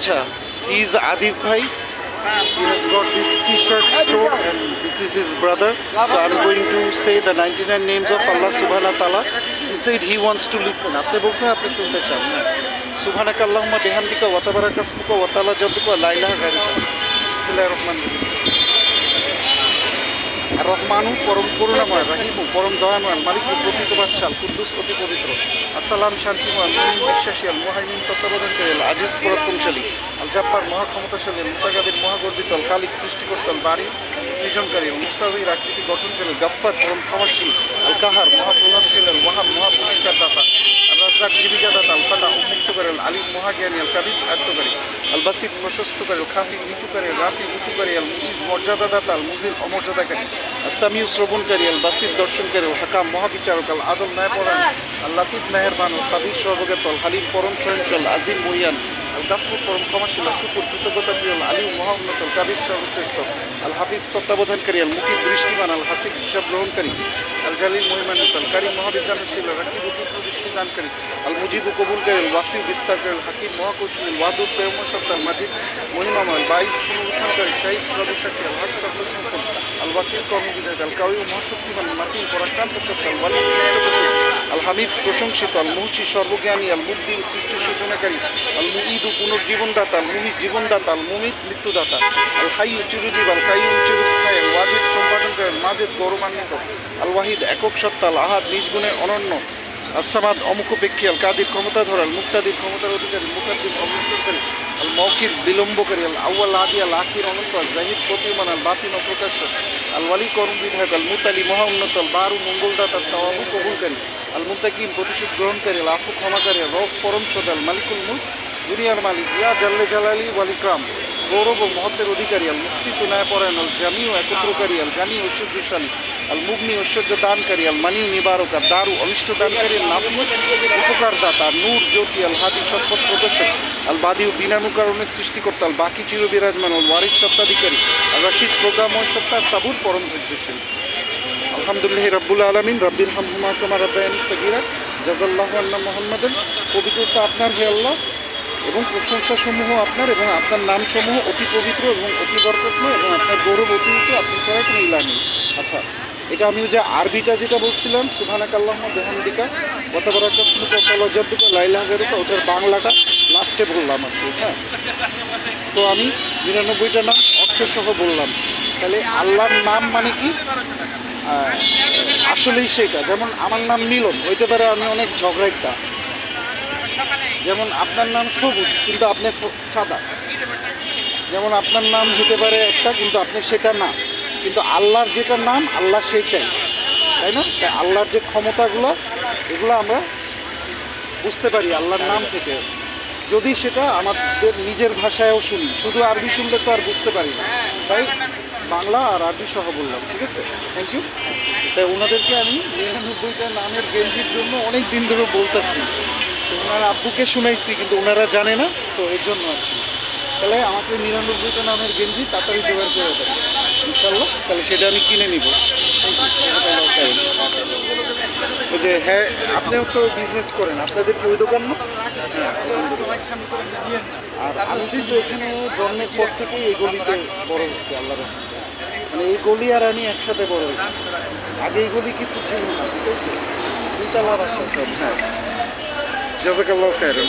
Acha, he is Adif Bhai. He has got this t-shirt store and this is his brother. So I'm going to say the 99 names of Allah Subhanahu wa Ta'ala. He said he wants to listen. আপনি বলছেন আপনি শুনতে চান না। সুবহানাকা আল্লাহুম্মা বিহামদিকা ওয়া তাবারাকা ইসমুকা ওয়া তাআলা জাদ্দুকা ওয়া লা ইলাহা গায়রুকা। বিসমিল্লাহির রহমানির রহিম। আর রহমানু পরম করুণাময়, রহিমু পরম দয়াময়, মালিক প্রকৃত বাদশাহ, কুদ্দুস অতি পবিত্র, আসসালাম শান্তিময়, মুমিন বিশ্বাসী, আল মুহাইমিন তত্ত্বাবধানকারী, আল আজিজ পরাক্রমশালী, আল জাব্বার মহাক্ষমতাশালী, আল মুতাকাবির মহাগর্বিত, আল খালিক সৃষ্টিকর্তা, আল বারি সৃজনকারী, আল মুসাউবির আকৃতি গঠনকারী, গাফফার পরম ক্ষমাশীল, আল কাহার মহাপ্রভাবশীল, আল ওয়াহাব মহাপুরস্কার দাতা, আল রাজ্জাক জীবিকা দাতা, আল ফাতা উন্মুক্তকারী, আল আলিম মহাজ্ঞানী, আল কাবিদ আত্মকারী, আল বাসিত প্রশস্তকারী, আল খাফি নিচুকারী, আল রাফি উঁচুকারী, আল মুইজ মর্যাদাদাতা, আল মুজিল অমর্যাদাকারী, আসামিউ শ্রবণকারী, আল বাসিত দর্শনকারী, আল হাকাম মহাবিচারক, আল আদল ন্যায়পরায়ণ, আল লাতিফ মেহেরবান, আল কাবির সর্বজ্ঞাত, আল হালিম পরম সহনশীল, আজিম মুহিয়ান, আল গাফুর পরম ক্ষমাশীল, আল শুকুর কৃতজ্ঞতা প্রিয়, আল আলিম মহাউন্নত, আল কাবির সর্বশ্রেষ্ঠ, আল হাফিজ তত্ত্বাবধানকারী, আল মুকিদ দৃষ্টিমান, আল হাসিব হিসাব গ্রহণকারী, আল জালিল মহিমান্বিত, আল কারিম মহাবিজ্ঞানশীল, আল রাকিব উদ্দীপ্ত দৃষ্টিদানকারী, আল মুজিবু কবুলকারী, আল ওয়াসিউ বিস্তারকারী, আল হাকিম মহাকৌশলী, আল ওয়াদুদ প্রেম সত্তা, আল মাজিদ মহিমাময়, বাইশ পুনরুত্থানকারী, শাহিদ সর্বসাক্ষী, আল হক চক্রসম্পন্ন, আল ওয়াকিল কর্মবিধায়ক, আল কাউই মহাশক্তিমান, মাতিন পরাক্রান্ত সত্তা, আল ওয়ালি আল হামিদ প্রশংসিত, আল মুহসি সর্বজ্ঞানী, আল মুবদি সৃষ্টি সূচনাকারী, আল মুঈদু পুনর্জীবনদাতা, আল মুহিত জীবনদাতা, আল মুমিত মৃত্যুদাতা, আল হাইয়ু চিরজীব, আল কাইয়ুম চিরস্থায়ী, আল ওয়াজিদ সম্পাদনকারী, আল মাজিদ গৌরবান্বিত, আল ওয়াহিদ একক সত্তা, আল আহাদ নিজ গুণে অনন্য, আসামাদ অমুখপেক্ষী, আল কাদির ক্ষমতাধর, আল মুক্তাদির ক্ষমতার অধিকারী, মুকাদ্দিম অগ্রসরকারী, আল মৌকির বিলম্বকারী, আল আউয়াল আদি, আল আখির অনন্ত, আল জাহিদ প্রতীয়মান, আল বাতিন অপ্রকাশ্য, আল ওয়ালি করম বিধায়ক, আল মুতালি মহা উন্নত, আল বারু মঙ্গলদাতা, তাওয়াবু কবুলকারী, আল মুতাকিম প্রতিশোধ গ্রহণকারী, আল আফু ক্ষমাকারী, আল রব পরম সদ, আল মালিকুল মুলক দুনিয়ার মালিক, ইয়া জাল্লে জালালি ওয়ালিক্রাম গৌরব ও মহত্বের অধিকারী, আল মুকসিত ন্যায়পরায়ণ, আল জামিউ একত্রকারী, আল গানি ঐশ্বর্যশালী, আল মুগনি ঐশ্বর্য দানকারী, আল মানিউ নিবারক, আর দারু অনিষ্ট দানকারী, আল নাফি উপকার দাতা, নূর জ্যোতি, আল হাদি সৎপথ প্রদর্শক, আল বাদিউ বিনানুকারণের সৃষ্টিকর্তা, আল বাকি চির বিরাজমান, আল ওয়ারিস সত্তাধিকারী, আল রশিদ প্রজ্ঞাময় সত্তা, সাবুর পরম ধৈর্যশীল। আলহামদুলিল্লাহ রাব্বুল আলামিন, রাব্বির হামহুমা কামা রাব্বায়ানি সাগীরা, জাযাল্লাহু আন্না মুহাম্মাদান। পবিত্রতা আপনার হে আল্লাহ এবং প্রশংসাসমূহ আপনার, এবং আপনার নামসমূহ অতি পবিত্র এবং অতি বরকতময়, এবং আপনার গৌরব অতিরিক্ত, আপনি ছাড়া কোনো ইলাহ নেই। আচ্ছা, এটা আমি যে আরবিটা যেটা বলছিলাম, সুবহানাকা আল্লাহুম্মা বিহামদিকা ওয়া তাবারাকা ইসমুকা ওয়া তাআলা জাদ্দুকা লা ইলাহা গায়রুকা, ওটার বাংলাটা লাস্টে বললাম আর কি। হ্যাঁ, তো আমি ৯৯টা নাম অর্থসহ বললাম। তাহলে আল্লাহর নাম মানে কি? আসলেই সেটা, যেমন আমার নাম মিলন হইতে পারে আমি অনেক ঝগড়াইটা, যেমন আপনার নাম সবুজ কিন্তু আপনি সাদা, যেমন আপনার নাম হতে পারে একটা কিন্তু আপনি সেটা না, কিন্তু আল্লাহর যেটা নাম আল্লাহ সেইটাই, তাই না? তাই আল্লাহর যে ক্ষমতাগুলো এগুলো আমরা বুঝতে পারি আল্লাহর নাম থেকে, যদি সেটা আমাদের নিজের ভাষায়ও শুনি। শুধু আরবি শুনলে তো আর বুঝতে পারি না, তাই বাংলা আর আরবি সহ বললাম। ঠিক আছে, থ্যাংক ইউ। তাই ওনাদেরকে আমি ৯৯টা নামের গেঞ্জির জন্য অনেক দিন ধরে বলতেছি, তো ওনার আব্বুকে শুনাইছি কিন্তু ওনারা জানে না, তো এর জন্য আর কি। তাহলে আমাকে ৯৯টা নামের গেঞ্জি তাড়াতাড়ি জোগাড় করে দেবেন ইনশাল্লাহ, তাহলে সেটা আমি কিনে নিব। ওই যে হ্যাঁ, আপনিও তো বিজনেস করেন, আপনাদের কি ওই দোকান না? হ্যাঁ, আর আমি কিন্তু এখানে জন্মের পর থেকেই এই গলিতে বড় হচ্ছে আল্লাহ রহমতে, মানে এই গলি আর আমি একসাথে বড় হয়েছি। আগে এই গলি কিছু ছিল না, ঠিক আছে, দুইতলা বাসা সব। হ্যাঁ, জাযাকাল্লাহু খায়রান।